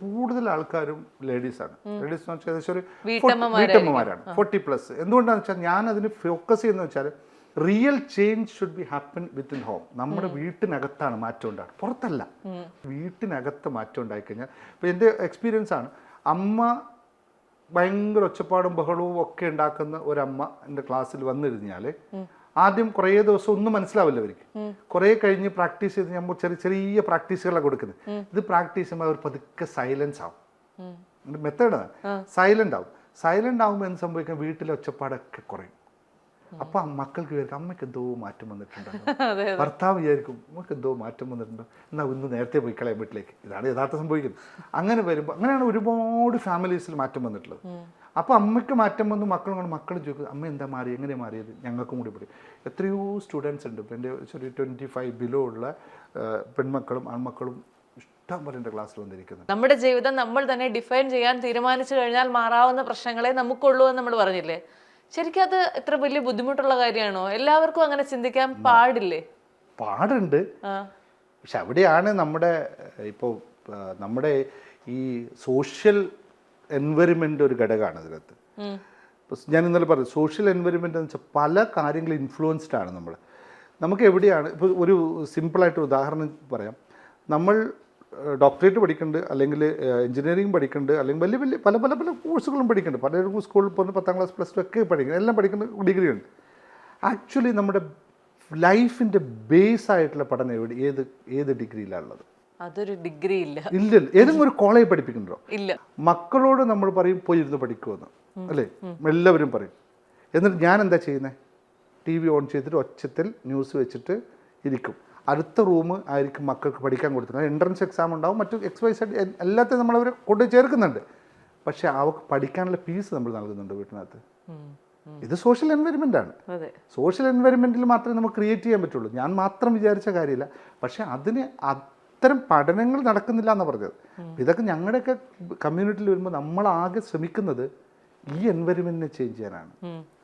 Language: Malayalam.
കൂടുതൽ ആൾക്കാരും ലേഡീസാണ്. ലേഡീസ് എന്ന് വെച്ചാൽ ഏകദേശം ഒരു വീട്ടമ്മമാരാണ്, 40+. എന്തുകൊണ്ടാണെന്ന് വെച്ചാൽ ഞാൻ അതിന് ഫോക്കസ് ചെയ്യുന്നത് വെച്ചാൽ real change should be happen within home. നമ്മുടെ വീട്ടിനകത്താണ് മാറ്റം ഉണ്ടാകും, പുറത്തല്ല. വീട്ടിനകത്ത് മാറ്റം ഉണ്ടായിക്കഴിഞ്ഞാൽ ഇപ്പോൾ എൻ്റെ എക്സ്പീരിയൻസ് ആണ്, അമ്മ ഭയങ്കര ഒച്ചപ്പാടും ബഹളവും ഒക്കെ ഉണ്ടാക്കുന്ന ഒരമ്മ എൻ്റെ ക്ലാസ്സിൽ വന്നിരുന്നാൽ ആദ്യം കുറേ ദിവസം ഒന്നും മനസ്സിലാവില്ല അവർക്ക്. കുറേ കഴിഞ്ഞ് പ്രാക്ടീസ് ചെയ്ത് നമ്മൾ ചെറിയ ചെറിയ പ്രാക്ടീസുകളാണ് കൊടുക്കുന്നത്. ഇത് പ്രാക്ടീസ് ചെയ്യുമ്പോൾ അവർ പതുക്കെ സൈലൻസ് ആവും. മെത്തേഡാണ്, സൈലൻ്റ് ആവും. സൈലൻ്റ് ആകുമ്പോൾ എന്ത് സംഭവിക്കാം, വീട്ടിലെ ഒച്ചപ്പാടൊക്കെ കുറയും. അപ്പൊ മക്കൾക്ക് വിചാരിക്കും അമ്മയ്ക്ക് എന്തോ മാറ്റം വന്നിട്ടുണ്ടോ, ഭർത്താവ് വിചാരിക്കും നമുക്ക് എന്തോ മാറ്റം വന്നിട്ടുണ്ടോ, എന്നാൽ ഇന്ന് നേരത്തെ പോയി കളയാൻ വീട്ടിലേക്ക്. ഇതാണ് യഥാർത്ഥം സംഭവിക്കുന്നത്. അങ്ങനെ വരുമ്പോൾ അങ്ങനെയാണ് ഒരുപാട് ഫാമിലീസിൽ മാറ്റം വന്നിട്ടുള്ളത്. അപ്പോൾ അമ്മയ്ക്ക് മാറ്റം വന്നു, മക്കളും ചോദിക്കും അമ്മ എന്താ മാറി, എങ്ങനെ മാറിയത്, ഞങ്ങൾക്കും കൂടി പറയും. എത്രയോ സ്റ്റുഡൻസ് ഉണ്ട് ഇപ്പോൾ എൻ്റെ ഒരു 25 ബിലോ ഉള്ള പെൺമക്കളും ആൺമക്കളും ഇഷ്ടം പോലെ എൻ്റെ ക്ലാസ്സിൽ വന്നിരിക്കുന്നത്. നമ്മുടെ ജീവിതം നമ്മൾ തന്നെ ഡിഫൈൻ ചെയ്യാൻ തീരുമാനിച്ചു കഴിഞ്ഞാൽ മാറാവുന്ന പ്രശ്നങ്ങളെ നമുക്കുള്ളൂ എന്ന് നമ്മൾ പറഞ്ഞില്ലേ. ശരിക്കും അത് എത്ര വലിയ ബുദ്ധിമുട്ടുള്ള കാര്യമാണോ? എല്ലാവർക്കും അങ്ങനെ ചിന്തിക്കാൻ പാടില്ലേ? പാടുണ്ട്. പക്ഷെ അവിടെയാണ് ഇപ്പോൾ നമ്മുടെ ഈ സോഷ്യൽ എൻവയറമെൻ്റ് ഒരു ഘടകമാണ് ഇതിനകത്ത്. ഞാൻ ഇന്നലെ പറഞ്ഞു സോഷ്യൽ എൻവയറമെൻ്റ് എന്ന് വെച്ചാൽ പല കാര്യങ്ങളും ഇൻഫ്ലുവൻസ്ഡ് ആണ് നമുക്ക് എവിടെയാണ്. ഇപ്പോൾ ഒരു സിമ്പിളായിട്ട് ഉദാഹരണം പറയാം. നമ്മൾ ഡോക്ടറേറ്റ് പഠിക്കുന്നുണ്ട്, അല്ലെങ്കിൽ എഞ്ചിനീയറിംഗ് പഠിക്കുന്നുണ്ട്, അല്ലെങ്കിൽ വലിയ വലിയ പല പല പല കോഴ്സുകളും പഠിക്കുന്നുണ്ട്. പലരും സ്കൂളിൽ പോകുന്ന 10ാം ക്ലാസ് +2 ഒക്കെ പഠിക്കുന്നത്, എല്ലാം പഠിക്കുന്ന ഡിഗ്രി ഉണ്ട്. ആക്ച്വലി നമ്മുടെ ലൈഫിൻ്റെ ബേസ് ആയിട്ടുള്ള പഠനം ഏത് ഡിഗ്രിയിലാണുള്ളത്? അതൊരു ഡിഗ്രി ഇല്ല. ഏതെങ്കിലും ഒരു കോളേജ് പഠിപ്പിക്കുന്നുണ്ടോ? ഇല്ല. മക്കളോട് നമ്മൾ പറയും പോയി ഇരുന്ന് പഠിക്കുമെന്ന്, അല്ലേ? എല്ലാവരും പറയും. എന്നിട്ട് ഞാൻ എന്താ ചെയ്യുന്നത്, TV ഓൺ ചെയ്തിട്ട് ഒച്ചത്തിൽ ന്യൂസ് വെച്ചിട്ട് ഇരിക്കും. അടുത്ത റൂം ആയിരിക്കും മക്കൾക്ക് പഠിക്കാൻ കൊടുത്തിട്ടുണ്ട്. എൻട്രൻസ് എക്സാം ഉണ്ടാവും, മറ്റു XYZ എല്ലാத்தைയും നമ്മളവരെ കൊണ്ട് ചേർക്കുന്നുണ്ട്. പക്ഷെ അവർക്ക് പഠിക്കാനുള്ള ഫീസ് നമ്മൾ നൽകുന്നുണ്ട് വീട്ടിനകത്ത്. ഇത് സോഷ്യൽ എൻവയറമെൻ്റ് ആണ്. സോഷ്യൽ എൻവയറമെൻറ്റിൽ മാത്രമേ നമുക്ക് ക്രിയേറ്റ് ചെയ്യാൻ പറ്റുള്ളൂ. ഞാൻ മാത്രം വിചാരിച്ച കാര്യമില്ല. പക്ഷെ അതിന് അത്തരം പഠനങ്ങൾ നടക്കുന്നില്ല എന്നാണ് പറഞ്ഞത്. ഇതൊക്കെ ഞങ്ങളുടെയൊക്കെ കമ്മ്യൂണിറ്റിയിൽ വരുമ്പോൾ നമ്മളാകെ ശ്രമിക്കുന്നത് ഈ എൻവയറമെൻറ്റിനെ ചേഞ്ച് ചെയ്യാനാണ്.